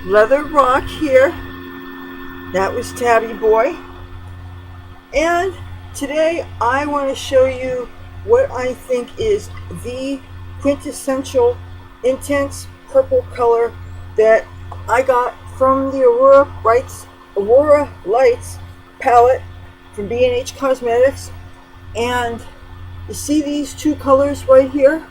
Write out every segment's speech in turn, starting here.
Leather Rokk here. That was Tabby Boy. And today I want to show you what I think is the quintessential intense purple color that I got from the Aurora Lights palette from B&H Cosmetics. And you see these two colors right here?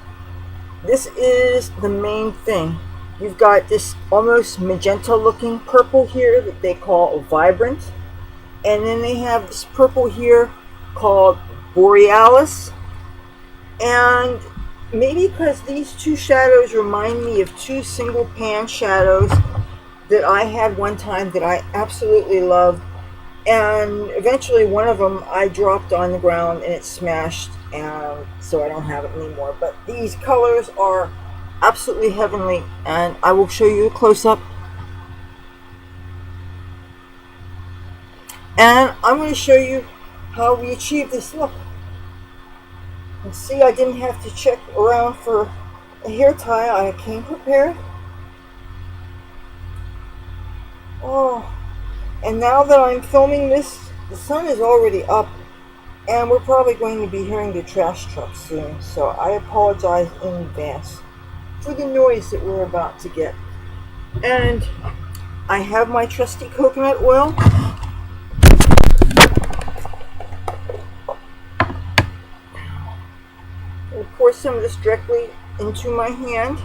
This is the main thing. You've got this almost magenta looking purple here that they call Vibrant. And then they have this purple here called Borealis. And maybe because these two shadows remind me of two single pan shadows that I had one time that I absolutely loved. And eventually one of them I dropped on the ground and it smashed, and so I don't have it anymore. But these colors are absolutely heavenly, and I will show you a close-up. And I'm going to show you how we achieve this look. And see, I didn't have to check around for a hair tie. I came prepared. Oh, and now that I'm filming this, the sun is already up, and we're probably going to be hearing the trash truck soon, so I apologize in advance for the noise that we're about to get. And I have my trusty coconut oil. I'll pour some of this directly into my hand.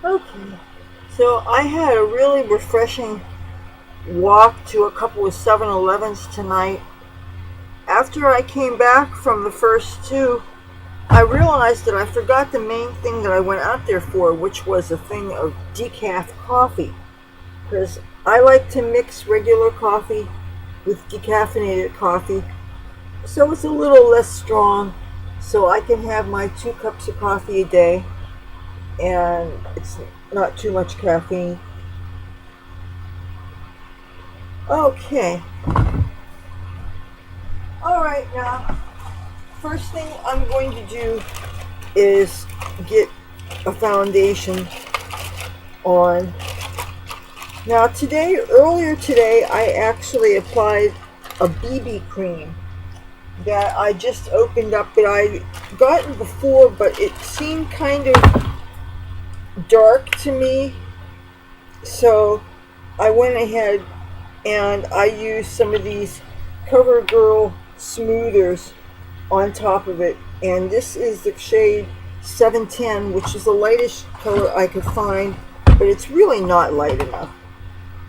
Okay, so I had a really refreshing walk to a couple of 7-Elevens tonight. After I came back from the first two, I realized that I forgot the main thing that I went out there for, which was a thing of decaf coffee. Because I like to mix regular coffee with decaffeinated coffee, so it's a little less strong, so I can have my 2 cups of coffee a day, and it's not too much caffeine. Okay. Alright, now, first thing I'm going to do is get a foundation on. Now earlier today, I actually applied a BB cream that I just opened up, that I gotten before, but it seemed kind of dark to me, so I went ahead and I used some of these CoverGirl Smoothers on top of it, and this is the shade 710, which is the lightest color I could find, but it's really not light enough.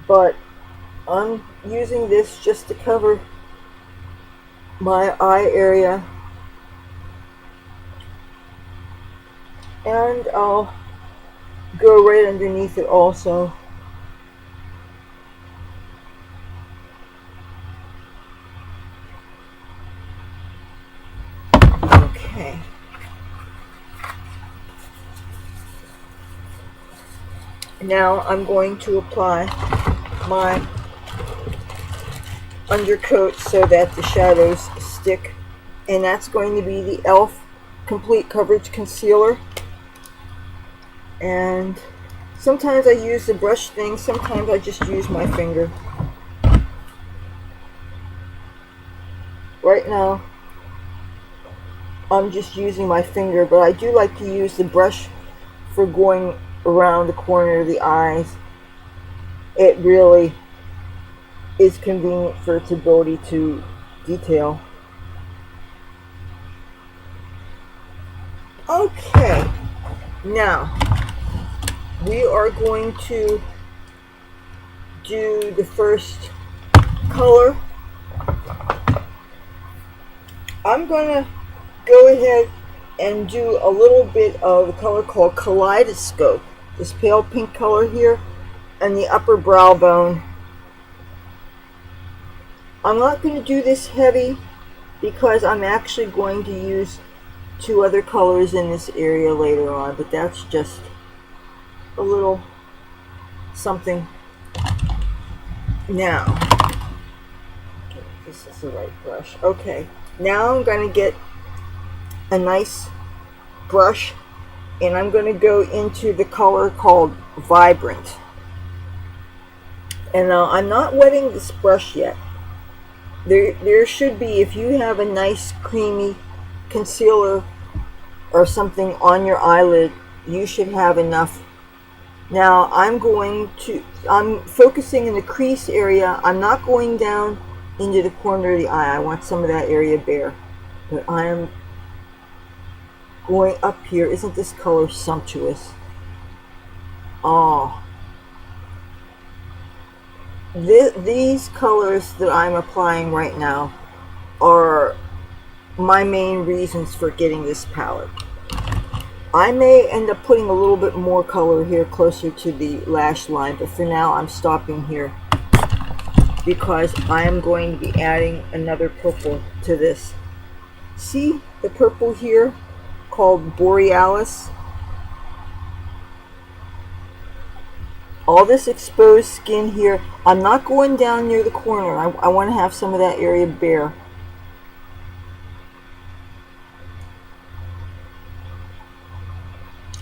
But I'm using this just to cover my eye area, and I'll go right underneath it also. Okay. Now I'm going to apply my undercoat so that the shadows stick, and that's going to be the e.l.f. Complete Coverage Concealer. And sometimes I use the brush thing, sometimes I just use my finger. Right now I'm just using my finger, but I do like to use the brush for going around the corner of the eyes. It really is convenient for its ability to detail. Okay, now we are going to do the first color. I'm going to go ahead and do a little bit of a color called Kaleidoscope. This pale pink color here and the upper brow bone. I'm not going to do this heavy because I'm actually going to use two other colors in this area later on, but that's just a little something. Now, this is the right brush. Okay, now I'm going to get a nice brush and I'm going to go into the color called Vibrant. And I'm not wetting this brush yet. There should be, if you have a nice creamy concealer or something on your eyelid, you should have enough. Now I'm focusing in the crease area. I'm not going down into the corner of the eye. I want some of that area bare. But I am going up here. Isn't this color sumptuous? Oh. These colors that I'm applying right now are my main reasons for getting this palette. I may end up putting a little bit more color here closer to the lash line, but for now I'm stopping here because I am going to be adding another purple to this. See the purple here called Borealis? All this exposed skin here, I'm not going down near the corner. I want to have some of that area bare.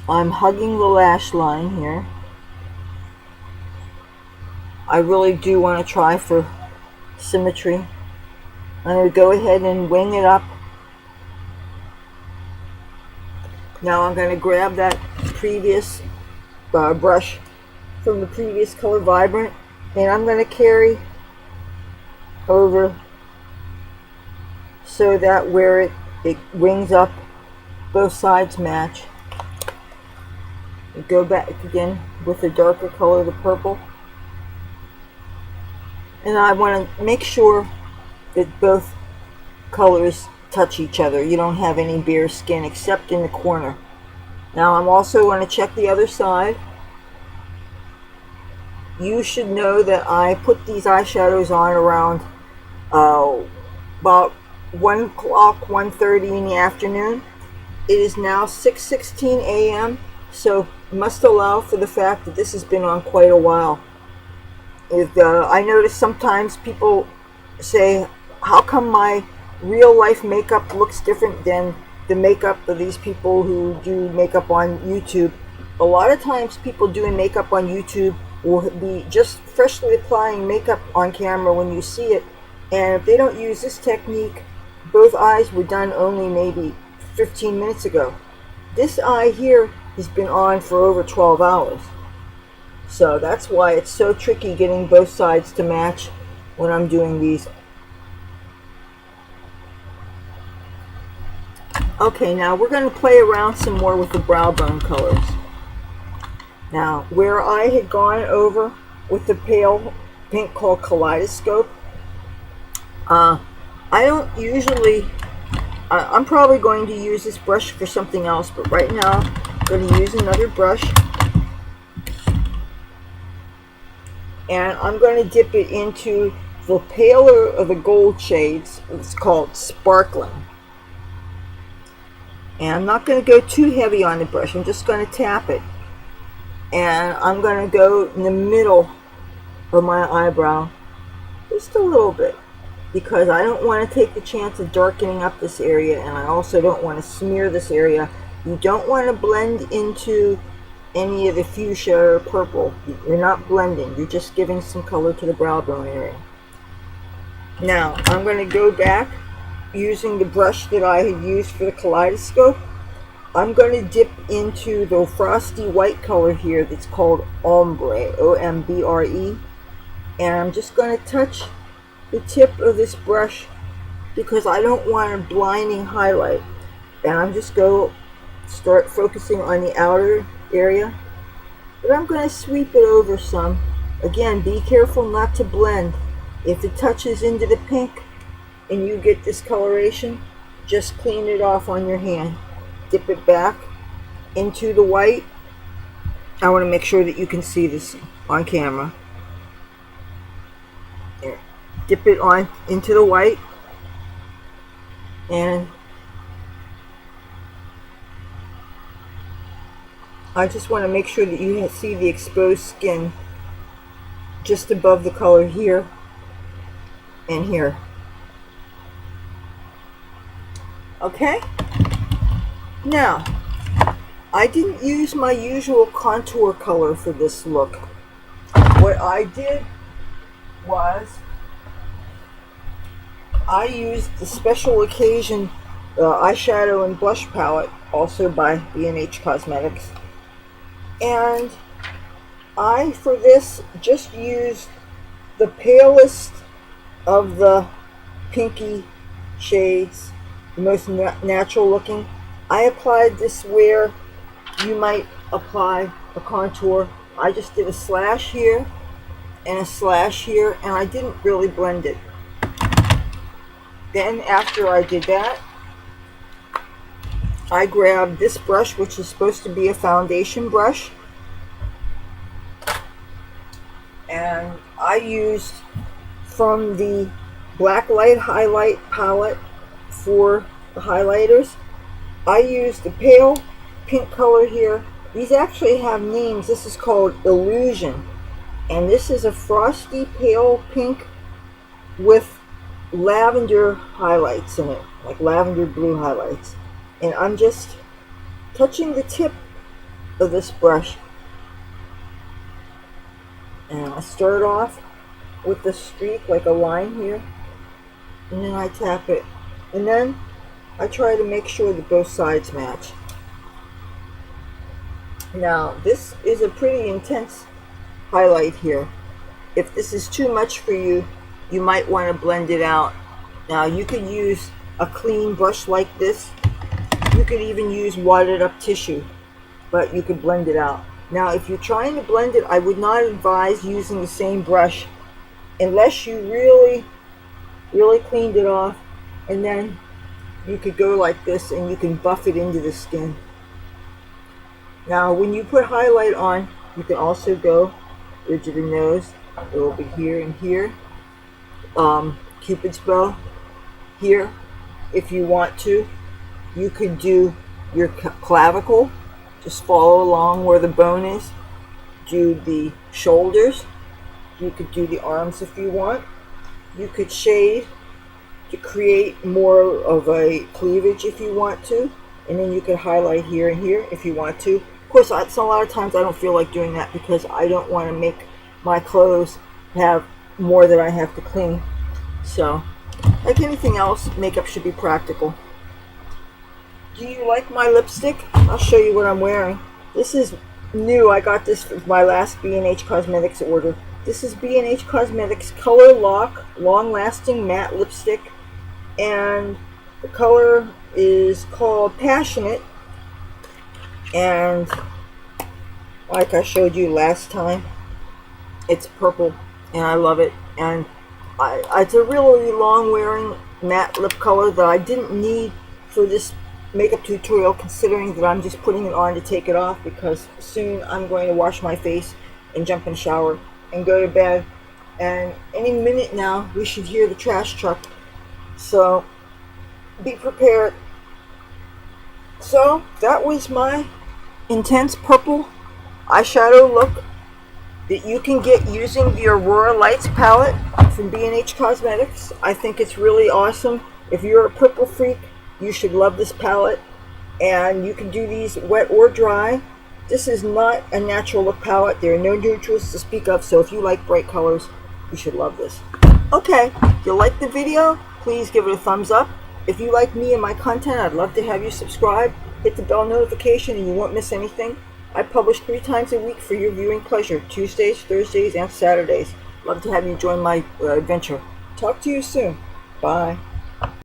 I'm hugging the lash line here. I really do want to try for symmetry. I'm going to go ahead and wing it up. Now I'm going to grab that previous brush from the previous color, Vibrant, and I'm going to carry over so that where it wings up, both sides match. Go back again with the darker color, the purple. And I want to make sure that both colors touch each other. You don't have any bare skin except in the corner. Now I'm also going to check the other side. You should know that I put these eyeshadows on around about 1 o'clock, 1:30 in the afternoon. It is now 6:16 a.m. so must allow for the fact that this has been on quite a while. I notice sometimes people say, how come my real life makeup looks different than the makeup of these people who do makeup on YouTube? A lot of times people doing makeup on YouTube will be just freshly applying makeup on camera when you see it, and if they don't use this technique, both eyes were done only maybe 15 minutes ago. This eye here has been on for over 12 hours. So that's why it's so tricky getting both sides to match when I'm doing these. Okay, now we're going to play around some more with the brow bone colors. Now, where I had gone over with the pale pink called Kaleidoscope, I don't usually, I'm probably going to use this brush for something else, but right now I'm going to use another brush. And I'm going to dip it into the paler of the gold shades. It's called Sparkling. And I'm not going to go too heavy on the brush. I'm just going to tap it. And I'm going to go in the middle of my eyebrow just a little bit, because I don't want to take the chance of darkening up this area, and I also don't want to smear this area. You don't want to blend into any of the fuchsia or purple. You're not blending, you're just giving some color to the brow bone area. Now I'm going to go back using the brush that I had used for the Kaleidoscope. I'm going to dip into the frosty white color here that's called Ombre, O-M-B-R-E, and I'm just going to touch the tip of this brush because I don't want a blinding highlight, and I'm just going to start focusing on the outer area, but I'm going to sweep it over some Again, be careful not to blend. If it touches into the pink and you get discoloration, just clean it off on your hand. Dip it back into the white. I want to make sure that you can see this on camera. There. Dip it on into the white, and I just want to make sure that you see the exposed skin just above the color here and here. Okay? Now, I didn't use my usual contour color for this look. What I did was I used the Special Occasion eyeshadow and blush palette, also by B&H Cosmetics. And I, for this, just used the palest of the pinky shades, the most natural looking. I applied this where you might apply a contour. I just did a slash here and a slash here, and I didn't really blend it. Then after I did that, I grabbed this brush, which is supposed to be a foundation brush, and I used from the Black Light Highlight palette for the highlighters. I used the pale pink color here. These actually have names. This is called Illusion, and this is a frosty pale pink with lavender highlights in it, like lavender blue highlights. And I'm just touching the tip of this brush, and I start off with the streak, like a line here, and then I tap it, and then I try to make sure that both sides match. Now, this is a pretty intense highlight here. If this is too much for you, you might want to blend it out. Now, you could use a clean brush like this. You could even use wadded up tissue, but you could blend it out. Now, if you're trying to blend it, I would not advise using the same brush unless you really cleaned it off, and then you could go like this and you can buff it into the skin. Now, when you put highlight on, you can also go ridge of the nose, a little bit here and here, Cupid's bow here if you want to. You could do your clavicle, just follow along where the bone is. Do the shoulders. You could do the arms if you want. You could shade to create more of a cleavage if you want to, and then you could highlight here and here if you want to. Of course, a lot of times I don't feel like doing that because I don't want to make my clothes have more that I have to clean. So, like anything else, makeup should be practical. Do you like my lipstick? I'll show you what I'm wearing. This is new. I got this for my last B&H Cosmetics order. This is B&H Cosmetics Color Lock Long Lasting Matte Lipstick, and the color is called Passionate, and like I showed you last time, it's purple and I love it. And it's a really long wearing matte lip color that I didn't need for this makeup tutorial, considering that I'm just putting it on to take it off, because soon I'm going to wash my face and jump in the shower and go to bed, and any minute now we should hear the trash truck, so be prepared. So that was my intense purple eyeshadow look that you can get using the Aurora Lights palette from B&H Cosmetics. I think it's really awesome. If you're a purple freak, you should love this palette, and you can do these wet or dry. This is not a natural look palette. There are no neutrals to speak of, so if you like bright colors, you should love this. Okay, if you like the video, please give it a thumbs up. If you like me and my content, I'd love to have you subscribe. Hit the bell notification and you won't miss anything. I publish 3 times a week for your viewing pleasure, Tuesdays, Thursdays, and Saturdays. Love to have you join my adventure. Talk to you soon. Bye.